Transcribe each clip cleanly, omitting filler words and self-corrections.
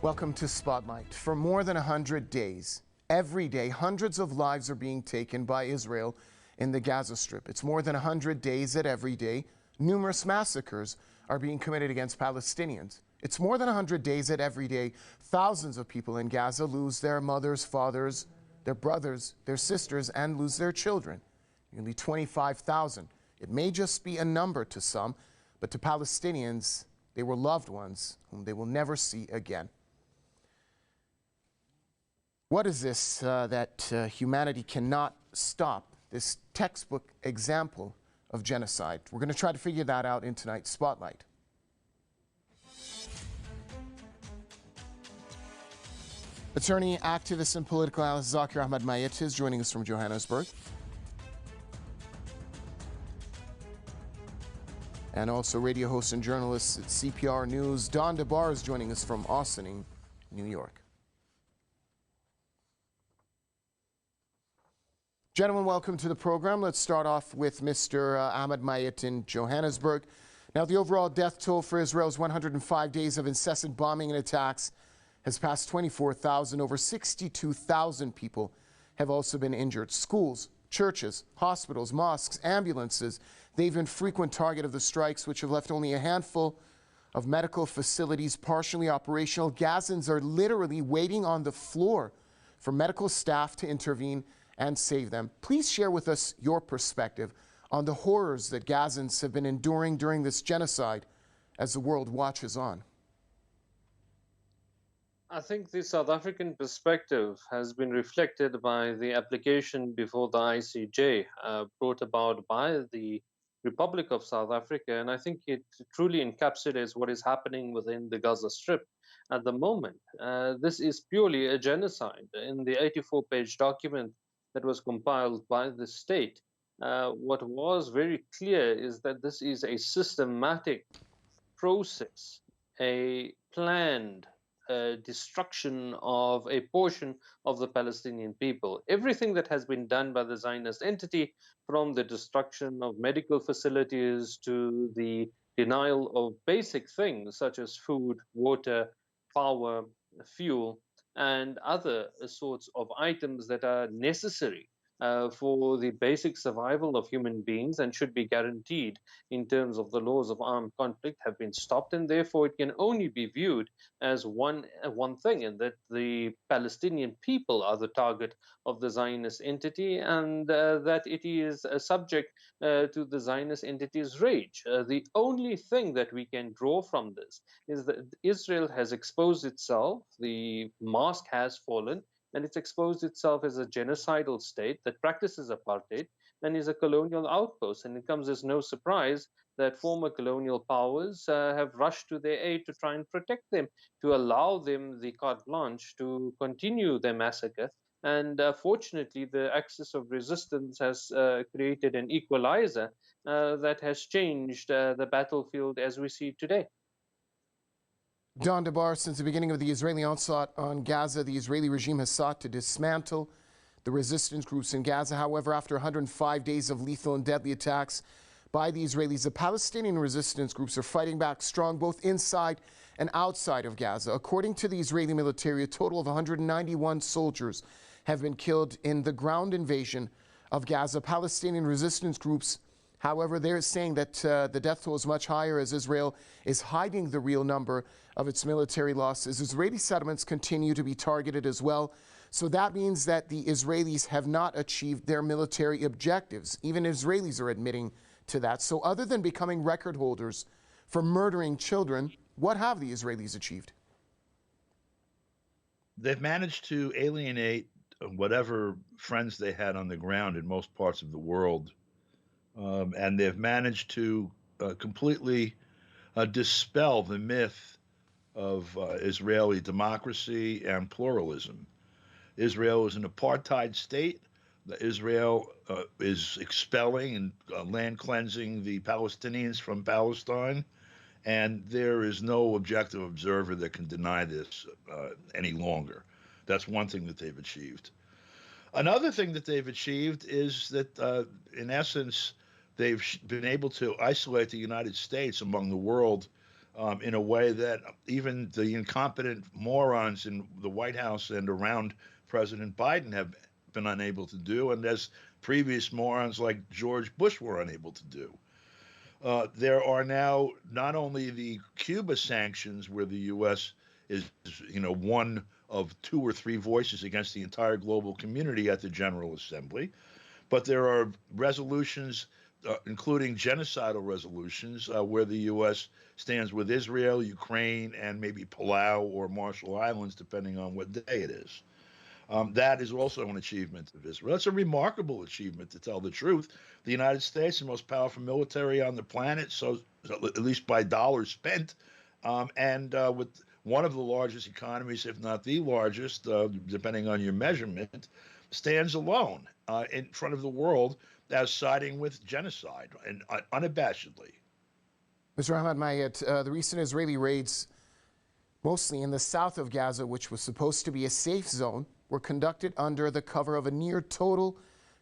Welcome to Spotlight. For more than 100 days, every day, hundreds of lives are being taken by Israel in the Gaza Strip. It's more than 100 days that every day, numerous massacres are being committed against Palestinians. It's more than 100 days that every day, thousands of people in Gaza lose their mothers, fathers, their brothers, their sisters, and lose their children. Nearly 25,000. It may just be a number to some, but to Palestinians, they were loved ones whom they will never see again. What is this that humanity cannot stop? This textbook example of genocide. We're going to try to figure that out in tonight's Spotlight. Attorney, activist, and political analyst Zaakir Ahmed Mayet is joining us from Johannesburg. And also radio host and journalist at CPR News, DeBar is joining us from Austin, New York. Gentlemen, welcome to the program. Let's start off with Mr. Ahmed Mayet in Johannesburg. Now, the overall death toll for Israel's 105 days of incessant bombing and attacks has passed 24,000. Over 62,000 people have also been injured. Schools, churches, hospitals, mosques, ambulances, they've been frequent target of the strikes, which have left only a handful of medical facilities partially operational. Gazans are literally waiting on the floor for medical staff to intervene and save them. Please share with us your perspective on the horrors that Gazans have been enduring during this genocide as the world watches on. I think the South African perspective has been reflected by the application before the ICJ brought about by the Republic of South Africa, and I think it truly encapsulates what is happening within the Gaza Strip at the moment. This is purely a genocide. In the 84-page document that was compiled by the state, what was very clear is that this is a systematic process, a planned destruction of a portion of the Palestinian people. Everything that has been done by the Zionist entity, from the destruction of medical facilities to the denial of basic things such as food, water, power, fuel, and other sorts of items that are necessary for the basic survival of human beings and should be guaranteed in terms of the laws of armed conflict, have been stopped, and therefore it can only be viewed as one thing, and that the Palestinian people are the target of the Zionist entity, and that it is subject to the Zionist entity's rage. The only thing that we can draw from this is that Israel has exposed itself, the mask has fallen, and it's exposed itself as a genocidal state that practices apartheid and is a colonial outpost. And it comes as no surprise that former colonial powers have rushed to their aid to try and protect them, to allow them the carte blanche to continue their massacre. And fortunately, the axis of resistance has created an equalizer that has changed the battlefield as we see today. DeBar, since the beginning of the Israeli onslaught on Gaza, the Israeli regime has sought to dismantle the resistance groups in Gaza. However, after 105 days of lethal and deadly attacks by the Israelis, the Palestinian resistance groups are fighting back strong both inside and outside of Gaza. According to the Israeli military, a total of 191 soldiers have been killed in the ground invasion of Gaza. Palestinian resistance groups, however, they're saying that the death toll is much higher as Israel is hiding the real number of its military losses. Israeli settlements continue to be targeted as well. So that means that the Israelis have not achieved their military objectives. Even Israelis are admitting to that. So other than becoming record holders for murdering children, what have the Israelis achieved? They've managed to alienate whatever friends they had on the ground in most parts of the world. And they've managed to completely dispel the myth of Israeli democracy and pluralism. Israel is an apartheid state. Israel is expelling and land cleansing the Palestinians from Palestine, and there is no objective observer that can deny this any longer. That's one thing that they've achieved. Another thing that they've achieved is that, in essence, they've been able to isolate the United States among the world in a way that even the incompetent morons in the White House and around President Biden have been unable to do, and as previous morons like George Bush were unable to do. There are now not only the Cuba sanctions, where the U.S. is, one of two or three voices against the entire global community at the General Assembly, but there are resolutions, including genocidal resolutions, where the U.S. stands with Israel, Ukraine, and maybe Palau or Marshall Islands, depending on what day it is. That is also an achievement of Israel. That's a remarkable achievement, to tell the truth. The United States, the most powerful military on the planet, so at least by dollars spent, and with one of the largest economies, if not the largest, depending on your measurement, stands alone in front of the world as siding with genocide, and unabashedly. Mr. Ahmed Mayet, the recent Israeli raids, mostly in the south of Gaza, which was supposed to be a safe zone, were conducted under the cover of a near-total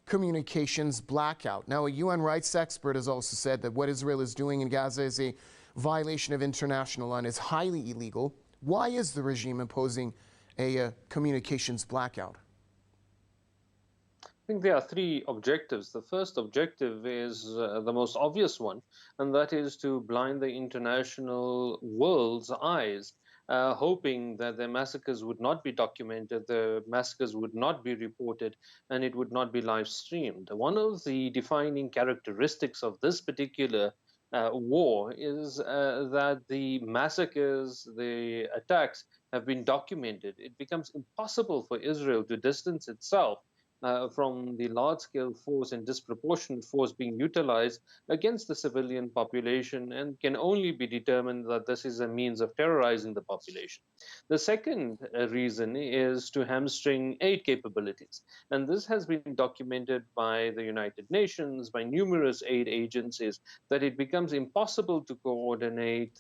communications blackout. Now, a UN rights expert has also said that what Israel is doing in Gaza is a violation of international law and is highly illegal. Why is the regime imposing a communications blackout? I think there are three objectives. The first objective is the most obvious one, and that is to blind the international world's eyes, hoping that the massacres would not be documented, the massacres would not be reported, and it would not be live streamed. One of the defining characteristics of this particular war is that the massacres, the attacks have been documented. It becomes impossible for Israel to distance itself from the large-scale force and disproportionate force being utilized against the civilian population, and can only be determined that this is a means of terrorizing the population. The second reason is to hamstring aid capabilities, and this has been documented by the United Nations, by numerous aid agencies, that it becomes impossible to coordinate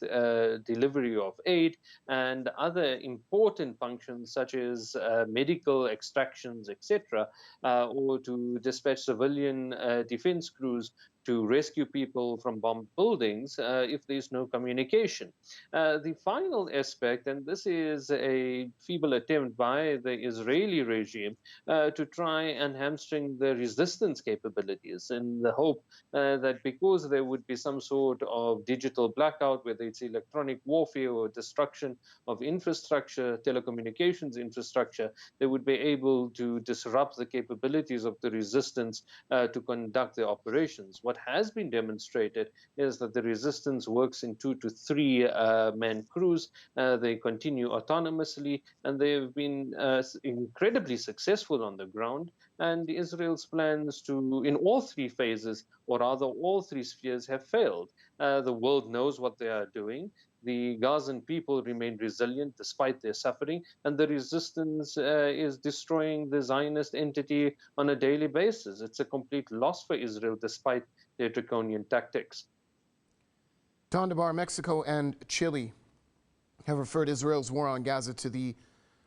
delivery of aid and other important functions such as medical extractions, etc., or to dispatch civilian defense crews to rescue people from bombed buildings if there's no communication. The final aspect, and this is a feeble attempt by the Israeli regime to try and hamstring the resistance capabilities, in the hope that because there would be some sort of digital blackout, whether it's electronic warfare or destruction of infrastructure, telecommunications infrastructure, they would be able to disrupt the capabilities of the resistance to conduct their operations. What has been demonstrated is that the resistance works in 2 to 3 man crews. They continue autonomously, and they have been incredibly successful on the ground. And Israel's plans to, in all three phases, or rather all three spheres, have failed. The world knows what they are doing. The Gazan people remain resilient despite their suffering, and the resistance is destroying the Zionist entity on a daily basis. It's a complete loss for Israel despite their draconian tactics. Don DeBar, Mexico and Chile have referred Israel's war on Gaza to the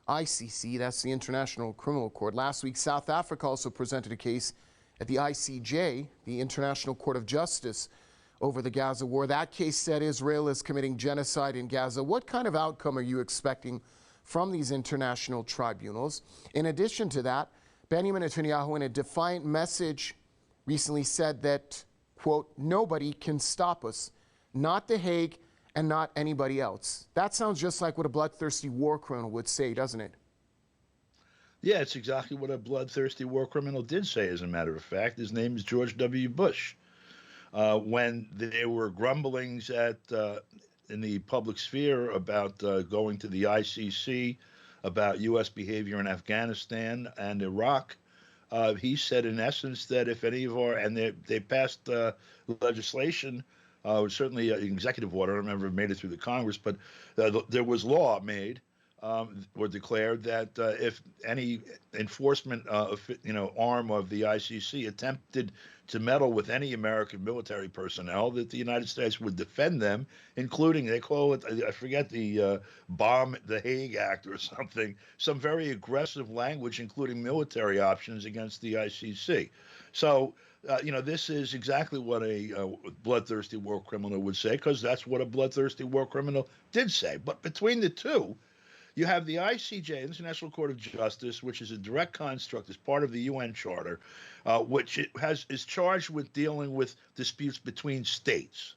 ICC, that's the International Criminal Court. Last week, South Africa also presented a case at the ICJ, the International Court of Justice, over the Gaza war. That case said Israel is committing genocide in Gaza. What kind of outcome are you expecting from these international tribunals? In addition to that, Benjamin Netanyahu, in a defiant message, recently said that, quote, nobody can stop us, not The Hague and not anybody else. That sounds just like what a bloodthirsty war criminal would say, doesn't it? Yeah, it's exactly what a bloodthirsty war criminal did say, as a matter of fact. His name is George W. Bush. When there were grumblings in the public sphere about going to the ICC, about U.S. behavior in Afghanistan and Iraq, he said, in essence, that if any of our, and they passed legislation, certainly an executive order, I don't remember if it made it through the Congress, but there was law made or declared that if any enforcement arm of the ICC attempted to meddle with any American military personnel, that the United States would defend them, including, they call it, I forget, the Bomb the Hague Act or something, some very aggressive language, including military options against the ICC. So this is exactly what a bloodthirsty war criminal would say, because that's what a bloodthirsty war criminal did say. But between the two, you have the ICJ, International Court of Justice, which is a direct construct as part of the UN Charter, which is charged with dealing with disputes between states.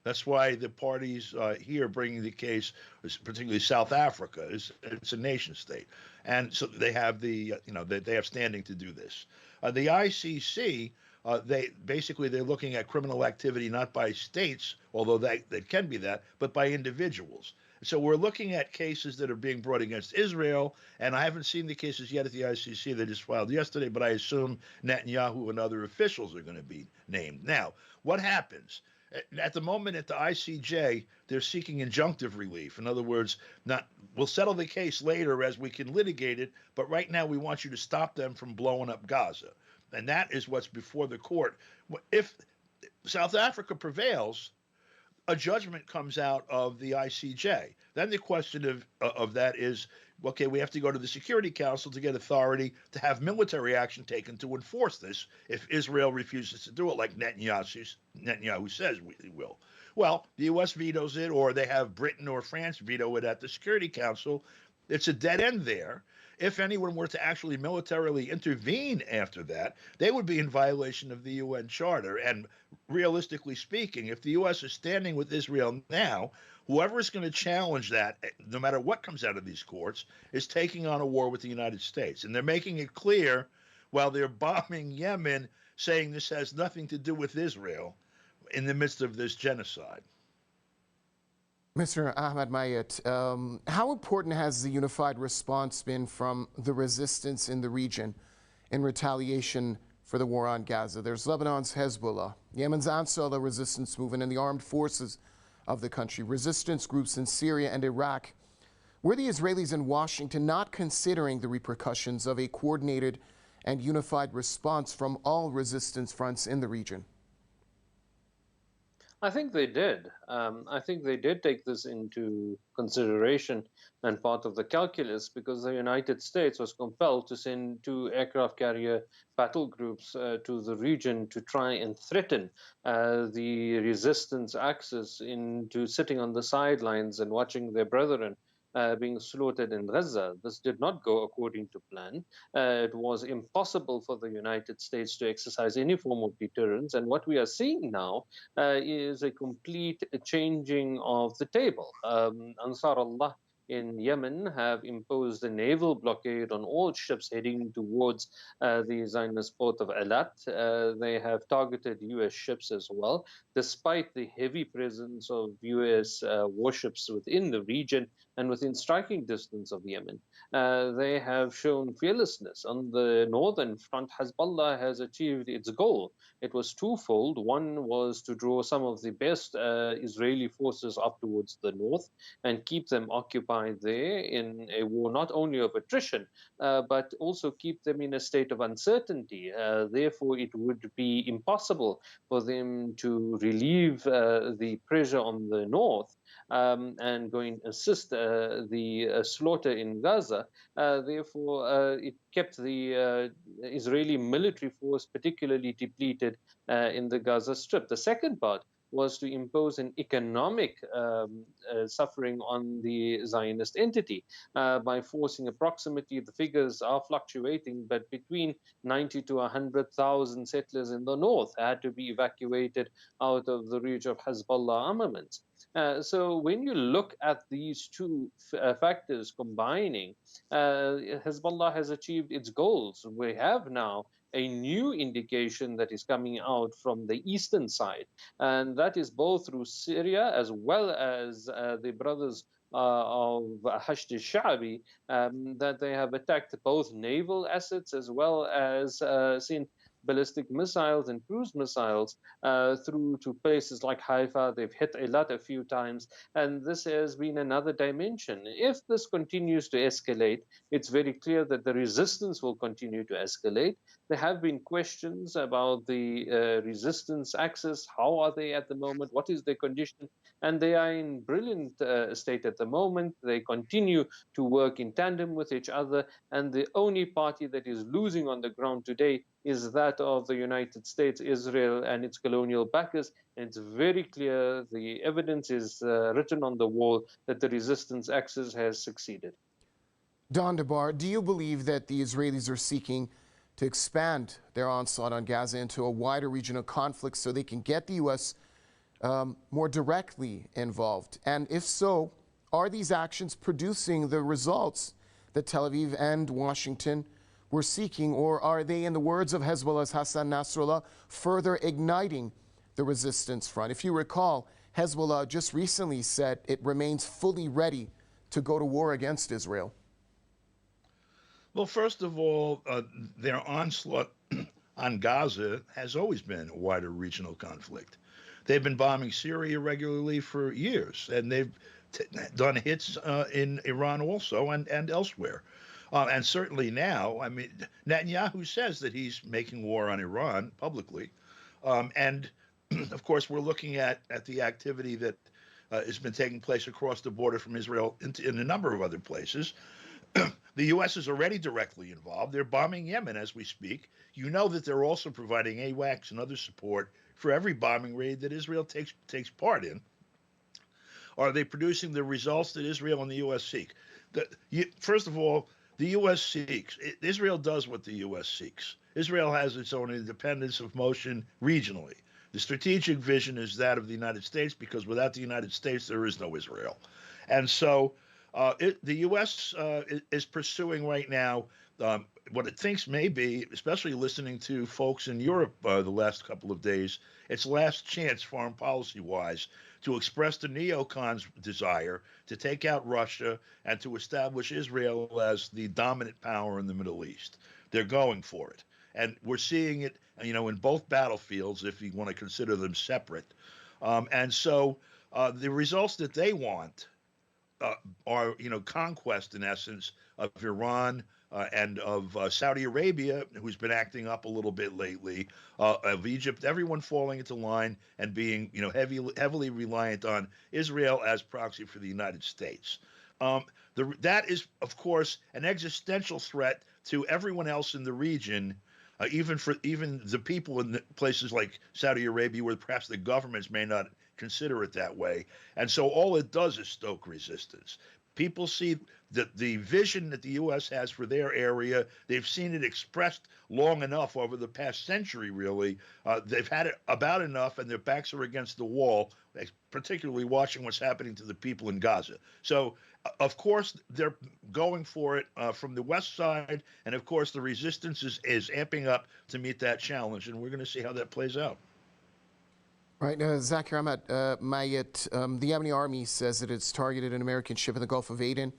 That's why the parties here bringing the case, particularly South Africa, it's a nation state, and so they have they have standing to do this. The ICC, they're looking at criminal activity not by states, although that can be that, but by individuals. So we're looking at cases that are being brought against Israel, and I haven't seen the cases yet at the ICC. They just filed yesterday, but I assume Netanyahu and other officials are going to be named. Now, what happens? At the moment at the ICJ, they're seeking injunctive relief. In other words, we'll settle the case later as we can litigate it, but right now we want you to stop them from blowing up Gaza. And that is what's before the court. If South Africa prevails, a judgment comes out of the ICJ. Then the question of that is, okay, we have to go to the Security Council to get authority to have military action taken to enforce this if Israel refuses to do it, like Netanyahu says we will. Well, the U.S. vetoes it, or they have Britain or France veto it at the Security Council. It's a dead end there. If anyone were to actually militarily intervene after that, they would be in violation of the UN Charter. And realistically speaking, if the U.S. is standing with Israel now, whoever is going to challenge that, no matter what comes out of these courts, is taking on a war with the United States. And they're making it clear while they're bombing Yemen, saying this has nothing to do with Israel in the midst of this genocide. Mr. Ahmed Mayet, how important has the unified response been from the resistance in the region in retaliation for the war on Gaza? There's Lebanon's Hezbollah, Yemen's Ansar resistance movement, and the armed forces of the country, resistance groups in Syria and Iraq. Were the Israelis in Washington not considering the repercussions of a coordinated and unified response from all resistance fronts in the region? I think they did. I think they did take this into consideration and part of the calculus, because the United States was compelled to send 2 aircraft carrier battle groups to the region to try and threaten the resistance axis into sitting on the sidelines and watching their brethren being slaughtered in Gaza. This did not go according to plan. It was impossible for the United States to exercise any form of deterrence. And what we are seeing now is a complete changing of the table. Ansar Allah in Yemen have imposed a naval blockade on all ships heading towards the Zionist port of Eilat. They have targeted U.S. ships as well, despite the heavy presence of U.S. warships within the region and within striking distance of Yemen. They have shown fearlessness. On the northern front, Hezbollah has achieved its goal. It was twofold. One was to draw some of the best Israeli forces up towards the north and keep them occupied there in a war not only of attrition, but also keep them in a state of uncertainty. Therefore, it would be impossible for them to relieve the pressure on the north and go and assist the slaughter in Gaza. Therefore, it kept the Israeli military force particularly depleted in the Gaza Strip. The second part was to impose an economic suffering on the Zionist entity by forcing approximately, the figures are fluctuating, but between 90 to 100,000 settlers in the north had to be evacuated out of the reach of Hezbollah armaments. So when you look at these two factors combining, Hezbollah has achieved its goals. We have now a new indication that is coming out from the eastern side, and that is both through Syria as well as the brothers of Hashd al-Sha'bi, that they have attacked both naval assets as well as sent ballistic missiles and cruise missiles through to places like Haifa. They've hit Eilat a few times, and this has been another dimension. If this continues to escalate, it's very clear that the resistance will continue to escalate. There have been questions about the resistance axis. How are they at the moment? What is their condition? And they are in brilliant state at the moment. They continue to work in tandem with each other, and the only party that is losing on the ground today is that of the United States, Israel, and its colonial backers. And it's very clear, the evidence is written on the wall that the resistance axis has succeeded. Don DeBar, do you believe that the Israelis are seeking to expand their onslaught on Gaza into a wider regional conflict so they can get the U.S. More directly involved? And if so, are these actions producing the results that Tel Aviv and Washington were seeking, or are they, in the words of Hezbollah's Hassan Nasrallah, further igniting the resistance front? If you recall, Hezbollah just recently said it remains fully ready to go to war against Israel. Well, first of all, their onslaught on Gaza has always been a wider regional conflict. They've been bombing Syria regularly for years, and they've done hits in Iran also and elsewhere. And certainly now, I mean, Netanyahu says that he's making war on Iran publicly. And of course, we're looking at the activity that has been taking place across the border from Israel in a number of other places. The U.S. is already directly involved. They're bombing Yemen as we speak. You know that they're also providing AWACS and other support for every bombing raid that Israel takes part in. Are they producing the results that Israel and the U.S. seek? First of all, the U.S. seeks. Israel does what the U.S. seeks. Israel has its own independence of motion regionally. The strategic vision is that of the United States, because without the United States, there is no Israel. And so the U.S. is pursuing right now what it thinks may be, especially listening to folks in Europe the last couple of days, its last chance foreign policy-wise to express the neocons' desire to take out Russia and to establish Israel as the dominant power in the Middle East. They're going for it. And we're seeing it, in both battlefields, if you want to consider them separate. And so the results that they want are, conquest, in essence, of Iran and of Saudi Arabia, who's been acting up a little bit lately, of Egypt, everyone falling into line and being, heavily reliant on Israel as proxy for the United States. That is, of course, an existential threat to everyone else in the region, even the people in places like Saudi Arabia, where perhaps the governments may not consider it that way. And so all it does is stoke resistance. People see that the vision that the U.S. has for their area, they've seen it expressed long enough over the past century, really. They've had it about enough, and their backs are against the wall, particularly watching what's happening to the people in Gaza. So, of course, they're going for it from the West side, and of course, the resistance is amping up to meet that challenge, and we're going to see how that plays out. Right, Zaakir Ahmed Mayet, the Yemeni army says that it's targeted an American ship in the Gulf of Aden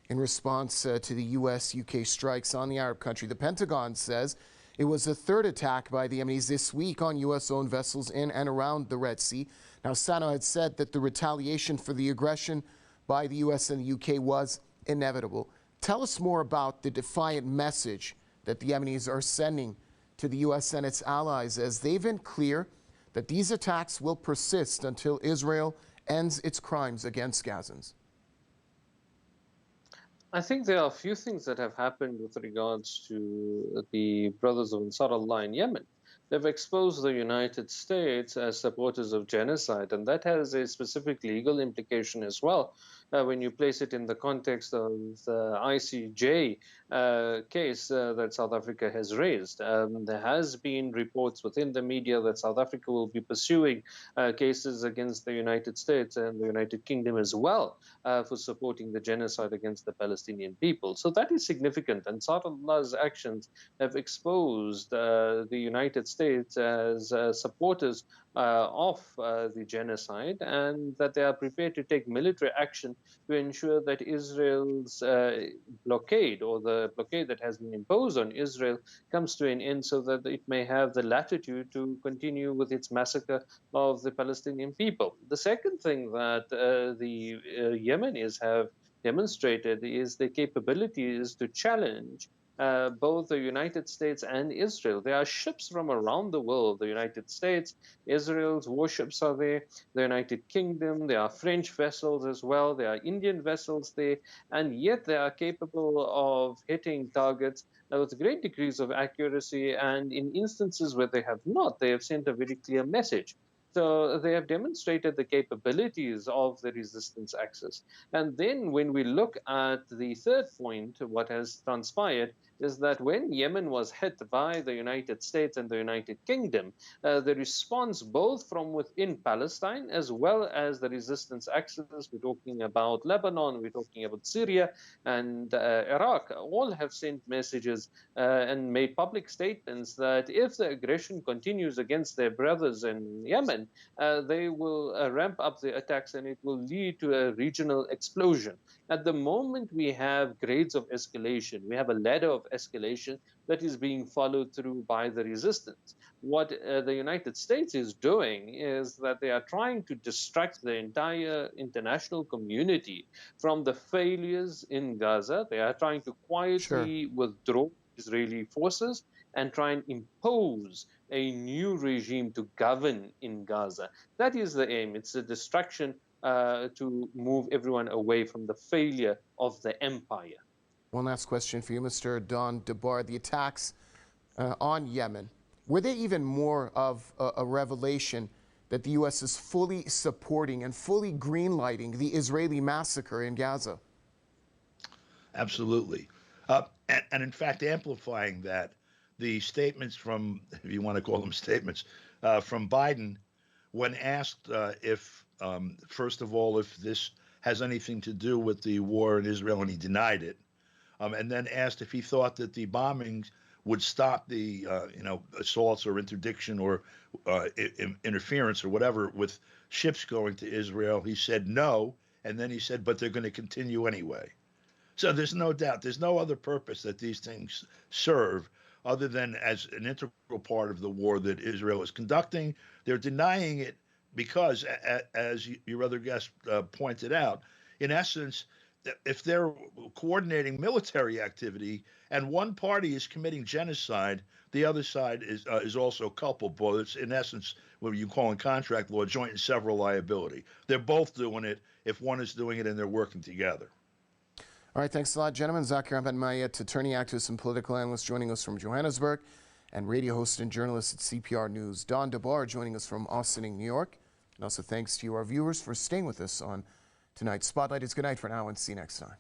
in response to the U.S.-UK strikes on the Arab country. The Pentagon says it was the third attack by the Yemenis this week on U.S.-owned vessels in and around the Red Sea. Now, Sano had said that the retaliation for the aggression by the U.S. and the U.K. was inevitable. Tell us more about the defiant message that the Yemenis are sending to the U.S. and its allies, as they've been clear that these attacks will persist until Israel ends its crimes against Gazans. I think there are a few things that have happened with regards to the Brothers of Ansar Allah in Yemen. They've exposed the United States as supporters of genocide, and that has a specific legal implication as well. When you place it in the context of the ICJ case that South Africa has raised. There has been reports within the media that South Africa will be pursuing cases against the United States and the United Kingdom as well for supporting the genocide against the Palestinian people. So that is significant, and Ansar Allah's actions have exposed the United States as supporters of the genocide, and that they are prepared to take military action to ensure that Israel's blockade, or the blockade that has been imposed on Israel, comes to an end, so that it may have the latitude to continue with its massacre of the Palestinian people. The second thing that the Yemenis have demonstrated is their capabilities to challenge both the United States and Israel. There are ships from around the world. The United States, Israel's warships are there, the United Kingdom, there are French vessels as well, there are Indian vessels there, and yet they are capable of hitting targets with great degrees of accuracy. And in instances where they have not, they have sent a very clear message. So they have demonstrated the capabilities of the resistance axis. And then when we look at the third point, what has transpired is that when Yemen was hit by the United States and the United Kingdom, the response both from within Palestine as well as the resistance axis, we're talking about Lebanon, we're talking about Syria and Iraq, all have sent messages and made public statements that if the aggression continues against their brothers in Yemen, they will ramp up the attacks and it will lead to a regional explosion. At the moment, we have grades of escalation. We have a ladder of escalation that is being followed through by the resistance. What the United States is doing is that they are trying to distract the entire international community from the failures in Gaza. They are trying to Sure. quietly withdraw Israeli forces and try and impose a new regime to govern in Gaza. That is the aim. It's a distraction to move everyone away from the failure of the empire. One last question for you, Mr. Don DeBar. The attacks on Yemen, were they even more of a revelation that the U.S. is fully supporting and fully greenlighting the Israeli massacre in Gaza? Absolutely. And in fact, amplifying that, the statements from, if you want to call them statements, from Biden, when asked if, first of all, if this has anything to do with the war in Israel, and he denied it, and then asked if he thought that the bombings would stop the, assaults or interdiction or interference or whatever with ships going to Israel, he said no, and then he said, but they're going to continue anyway. So there's no doubt, there's no other purpose that these things serve other than as an integral part of the war that Israel is conducting. They're denying it because, as your other guest pointed out, in essence, if they're coordinating military activity and one party is committing genocide, the other side is also culpable. It's in essence what you call in contract law joint and several liability. They're both doing it if one is doing it and they're working together. All right, thanks a lot, gentlemen. Zaakir Ahmed Mayet, attorney, activist, and political analyst, joining us from Johannesburg, and radio host and journalist at CPR News, Don DeBar, joining us from Austin, New York. And also thanks to you, our viewers, for staying with us on tonight's Spotlight. It's good night for now, and see you next time.